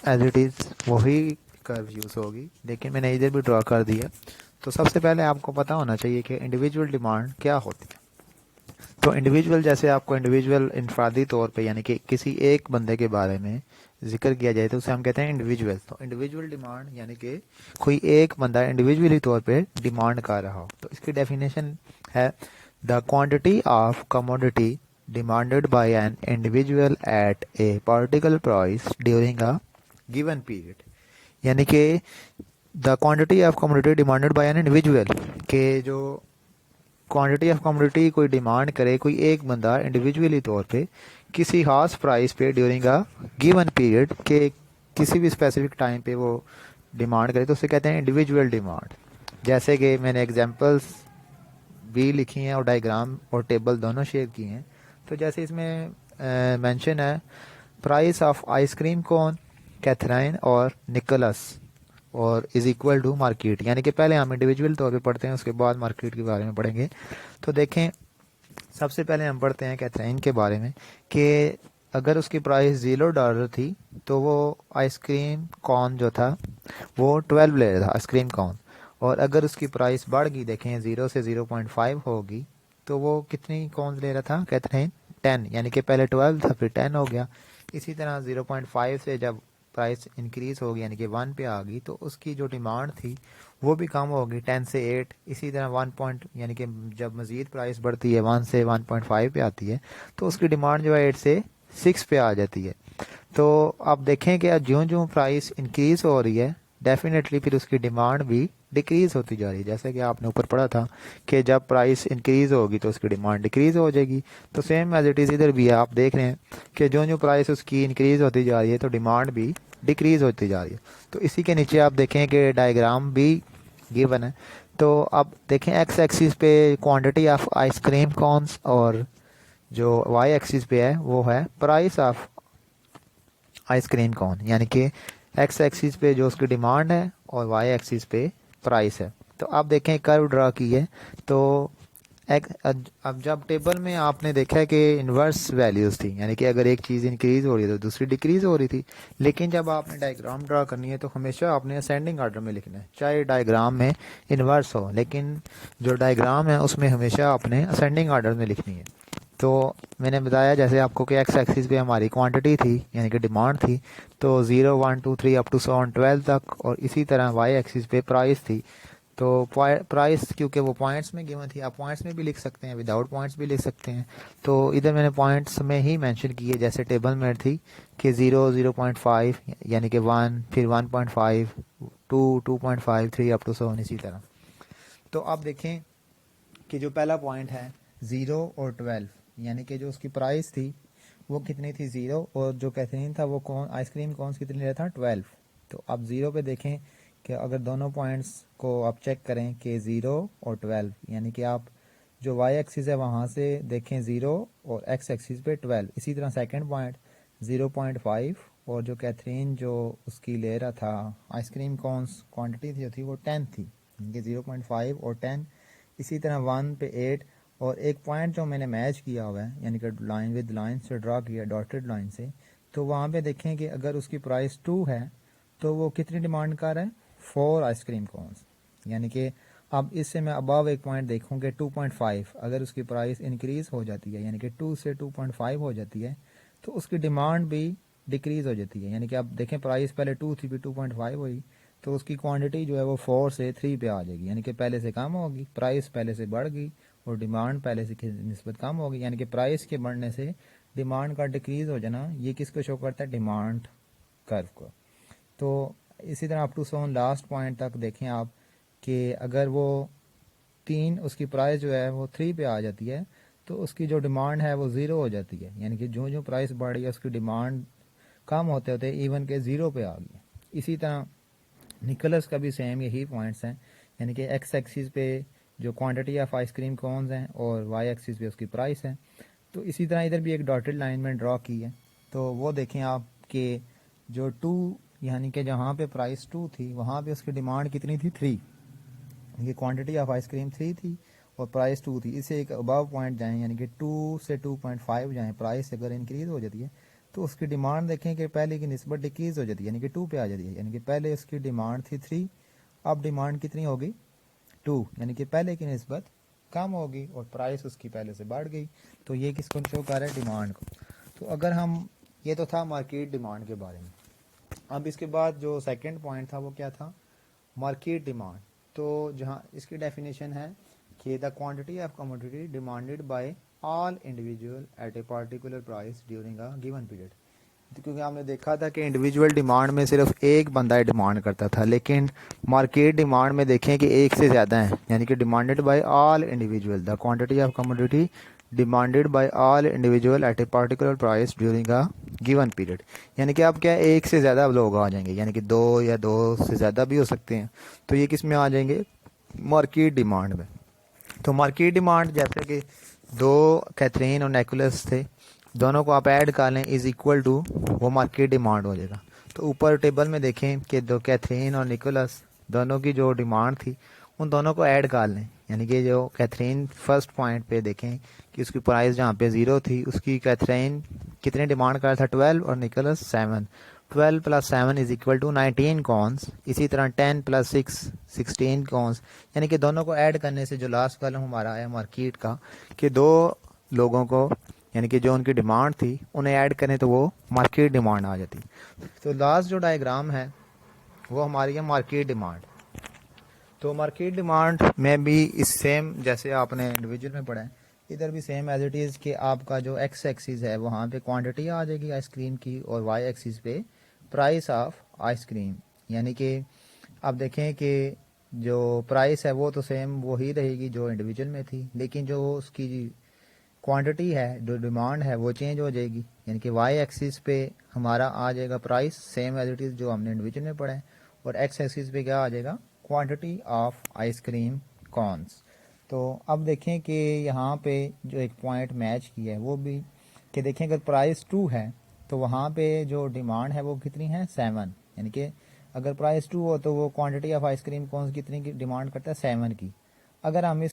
As it is वही curve use होगी, लेकिन मैंने इधर भी ड्रॉ कर दिया। तो सबसे पहले आपको पता होना चाहिए कि इंडिविजुअल डिमांड क्या होती है। तो इंडिविजुअल, जैसे आपको इंडिविजुअल इनफरादी तौर पे यानी कि किसी एक बंदे के बारे में जिक्र किया जाए तो उसे हम कहते हैं इंडिविजुअल। तो इंडिविजुअल डिमांड यानी कि कोई एक बंदा इंडिविजुअली तौर पे डिमांड कर रहा हो। तो इसकी डेफिनेशन है the quantity of commodity demanded by an individual at a particular price during a given period। यानी कि the quantity of commodity demanded by an individual, के जो क्वांटिटी ऑफ कमोडिटी कोई डिमांड करे कोई एक बंदा इंडिविजुअली तौर पे किसी खास प्राइस पे ड्यूरिंग अ गिवन पीरियड, के किसी भी स्पेसिफिक टाइम पे वो डिमांड करे, तो उसे कहते हैं इंडिविजुअल डिमांड। जैसे कि मैंने एग्जांपल्स भी लिखी हैं और डायग्राम और टेबल दोनों शेयर किए हैं। तो जैसे इसमें मेंशन है price of ice cream cone Catherine और निकोलस और इज इक्वल टू मार्केट। यानी कि पहले हम इंडिविजुअल तौर पे पढ़ते हैं, उसके बाद मार्केट के बारे में पढ़ेंगे। तो देखें, सबसे पहले हम पढ़ते हैं कैथराइन के बारे में कि अगर उसकी प्राइस $0 थी तो वो आइसक्रीम कॉन जो था वो 12 ले रहा था आइसक्रीम कॉन। और अगर उसकी प्राइस बढ़ गई, देखें 0 से 0.5 होगी, तो वो कितनी कॉन्स ले रहा था कैथरीन? 10। यानी कि पहले 12 था फिर 10 हो गया। इसी तरह 0.5 से जब प्राइस इंक्रीज होगी यानी कि 1 पे आ गई, तो उसकी जो डिमांड थी वो भी कम होगी 10 से 8। इसी तरह 1 पॉइंट यानी कि जब मजीद प्राइस बढ़ती है 1 से 1.5 पे आती है तो उसकी डिमांड जो है 8 से 6 पे आ जाती है। तो आप देखें कि ज्यों ज्यों प्राइस इंक्रीज हो रही है डेफिनेटली फिर उसकी डिमांड भी डिक्रीज होती जा रही है। जैसे कि आपने ऊपर पढ़ा था कि जब प्राइस इंक्रीज होगी तो उसकी डिमांड डिक्रीज हो जाएगी। तो सेम एज इट इज़ इधर भी है, आप देख रहे हैं कि जो जो प्राइस उसकी इंक्रीज होती जा रही है तो डिमांड भी डिक्रीज होती जा रही है। तो इसी के नीचे आप देखें कि डायग्राम भी गिवन है। तो अब देखें एक्स एक्सिस पे क्वांटिटी ऑफ आइसक्रीम कॉन्स और जो वाई एक्सिस पे है वो है प्राइस ऑफ आइसक्रीम कॉन। यानी कि एक्स एक्सिस पे जो उसकी डिमांड है और वाई एक्सिस पे प्राइस है। तो आप देखें कर्व ड्रा की है। तो अब जब टेबल में आपने देखा है कि इन्वर्स वैल्यूज थी, यानी कि अगर एक चीज़ इंक्रीज हो रही है तो दूसरी डिक्रीज हो रही थी। लेकिन जब आपने डायग्राम ड्रा करनी है तो हमेशा आपने असेंडिंग ऑर्डर में लिखना है, चाहे डायग्राम में इन्वर्स हो, लेकिन जो डायग्राम है उसमें हमेशा आपने असेंडिंग ऑर्डर में लिखनी है। तो मैंने बताया जैसे आपको कि एक्स एक्सिस पे हमारी क्वांटिटी थी यानी कि डिमांड थी, तो 0 1 2 3 अप टू 12 तक। और इसी तरह वाई एक्सिस पे प्राइस थी। तो प्राइस क्योंकि वो पॉइंट्स में गिवन थी, आप पॉइंट्स में भी लिख सकते हैं, विदाउट पॉइंट्स भी लिख सकते हैं। तो इधर मैंने पॉइंट्स में ही मेंशन किए, जैसे टेबल में थी कि 0 0.5 यानी कि 1, फिर 1.5 2 2.5 3 अप टू 7 इसी तरह। तो आप देखें कि जो पहला पॉइंट है 0 और 12, यानी कि जो उसकी प्राइस थी वो कितनी थी 0, और जो कैथरीन था वो कौन आइसक्रीम कौन सी कितनी रहा था 12। तो आप 0 पे देखें कि अगर दोनों पॉइंट्स को आप चेक करें कि 0 और 12, यानी कि आप जो वाई एक्सिस है वहाँ से देखें 0 और एक्स एक्सिस पे 12। इसी तरह सेकंड पॉइंट 0.5 और जो कैथरीन जो उसकी ले रहा था आइसक्रीम कौन क्वांटिटी थी जो थी वो 10 थी, यानी कि 0.5 और 10। इसी तरह 1 पे 8 और एक पॉइंट जो मैंने मैच किया हुआ है यानी कि लाइन विद लाइन से ड्रा किया डॉटेड लाइन से, तो वहाँ पे देखें कि अगर उसकी प्राइस 2 है तो वो कितनी डिमांड कर रहा है 4 आइसक्रीम कोन्स। यानी कि अब इससे मैं अबव एक पॉइंट देखूँ कि 2.5 अगर उसकी प्राइस इंक्रीज हो जाती है यानी कि 2 से 2.5 हो जाती है तो उसकी डिमांड भी डिक्रीज हो जाती है। यानी कि आप देखें प्राइस पहले 2 थी फिर 2.5 हुई तो उसकी क्वांटिटी जो है वो 4 से 3 पे आ जाएगी, यानी कि पहले से कम होगी, प्राइस पहले से बढ़ गई और डिमांड पहले से निस्बत कम होगी। यानी कि प्राइस के बढ़ने से डिमांड का डिक्रीज हो जाना ये किसको शो करता है डिमांड कर्व को। तो इसी तरह अप टू 7 लास्ट पॉइंट तक देखें आप कि अगर वो 3 उसकी प्राइस जो है वो 3 पे आ जाती है तो उसकी जो डिमांड है वो 0 हो जाती है। यानी कि जो जो प्राइस बढ़ रही है उसकी डिमांड कम होते होते इवन के 0 पे आ गई। इसी तरह निकोलस का भी सेम यही पॉइंट्स हैं, यानी कि एक्स एक्सिस पे जो क्वांटिटी ऑफ आइसक्रीम कोन्स हैं और वाई एक्सिस पे उसकी प्राइस है। तो इसी तरह इधर भी एक डॉटेड लाइन में ड्रॉ की है। तो वो देखें आप कि जो 2 यानी कि जहाँ पे प्राइस 2 थी वहाँ पे उसकी डिमांड कितनी थी 3, ये क्वांटिटी ऑफ आइसक्रीम 3 थी और प्राइस 2 थी। इसे एक अबव पॉइंट जाएँ यानी कि 2 से 2.5 जाएँ, प्राइस अगर इंक्रीज हो जाती है तो उसकी डिमांड देखें कि पहले की निस्बत डिक्रीज हो जाती है, यानी कि 2 पे आ जाती है। यानी कि पहले उसकी डिमांड थी 3, अब डिमांड कितनी होगी 2, यानी कि पहले की निस्बत कम होगी और प्राइस उसकी पहले से बढ़ गई। तो ये किसको शो कर रहा है, डिमांड को। तो अगर हम, ये तो था मार्केट डिमांड के बारे में। अब इसके बाद जो सेकंड पॉइंट था वो क्या था, मार्केट डिमांड। तो जहाँ इसकी डेफिनेशन है कि the quantity of commodity demanded by all individual eight a particular price during a given period. क्योंकि हमने देखा था कि इंडिविजुअल डिमांड में सिर्फ एक बंदा डिमांड करता था, लेकिन मार्केट डिमांड में देखें कि एक से ज़्यादा है, यानी कि demanded by all individual, the quantity of commodity demanded by all individual eight a particular price during a given period. यानी कि अब क्या है, एक से ज़्यादा लोग आ जाएंगे, यानी कि 2 या 2 से ज़्यादा भी हो सकते हैं। तो ये किस में आ जाएंगे, मार्केट डिमांड में। तो मार्केट डिमांड जैसे कि 2 कैथरीन और नेकुलस थे, दोनों को आप ऐड कर लें इज इक्वल टू, वो मार्केट डिमांड हो जाएगा। तो ऊपर टेबल में देखें कि 2 कैथरीन और निकोलस दोनों की जो डिमांड थी उन दोनों को ऐड कर लें। यानी कि जो कैथरीन फर्स्ट पॉइंट पे देखें कि उसकी प्राइस जहाँ पे 0 थी, उसकी कैथरीन कितने डिमांड कर था 12 और निकोलस 7। 12 + 7 इज इक्वल टू 19 कॉन्स। इसी तरह 10 + 6 16 कॉन्स। यानी कि दोनों को ऐड करने से जो लास्ट कॉलम हमारा आया मार्केट का, कि 2 लोगों को, यानी कि जो उनकी डिमांड थी उन्हें ऐड करें तो वो मार्केट डिमांड आ जाती। तो लास्ट जो डायग्राम है वो हमारी है मार्केट डिमांड। तो मार्केट डिमांड में भी इस सेम जैसे आपने इंडिविजुअल में पढ़ा है, इधर भी सेम एज इट इज़ कि आपका जो एक्स एक्सिस है वहाँ पे क्वांटिटी आ जाएगी आइसक्रीम की, और वाई एक्सिस पे प्राइस ऑफ आइसक्रीम। यानी कि आप देखें कि जो प्राइस है वो तो सेम वही रहेगी जो इंडिविजुअल में थी, लेकिन जो उसकी क्वांटिटी है, जो डिमांड है वो चेंज हो जाएगी। यानी कि वाई एक्सिस पे हमारा आ जाएगा price same as it is जो हमने इंडिविजुअल में पढ़ा है, और एक्स एक्सिस पे क्या आ जाएगा, क्वांटिटी ऑफ आइसक्रीम कॉन्स। तो अब देखें कि यहाँ पे जो एक पॉइंट मैच किया है वो भी कि देखें अगर प्राइस 2 है तो वहाँ पे जो डिमांड है वो कितनी है 7। यानी कि अगर प्राइस 2 हो तो वो क्वांटिटी ऑफ आइसक्रीम कॉन्स कितनी की डिमांड करता है 7 की। अगर हम इस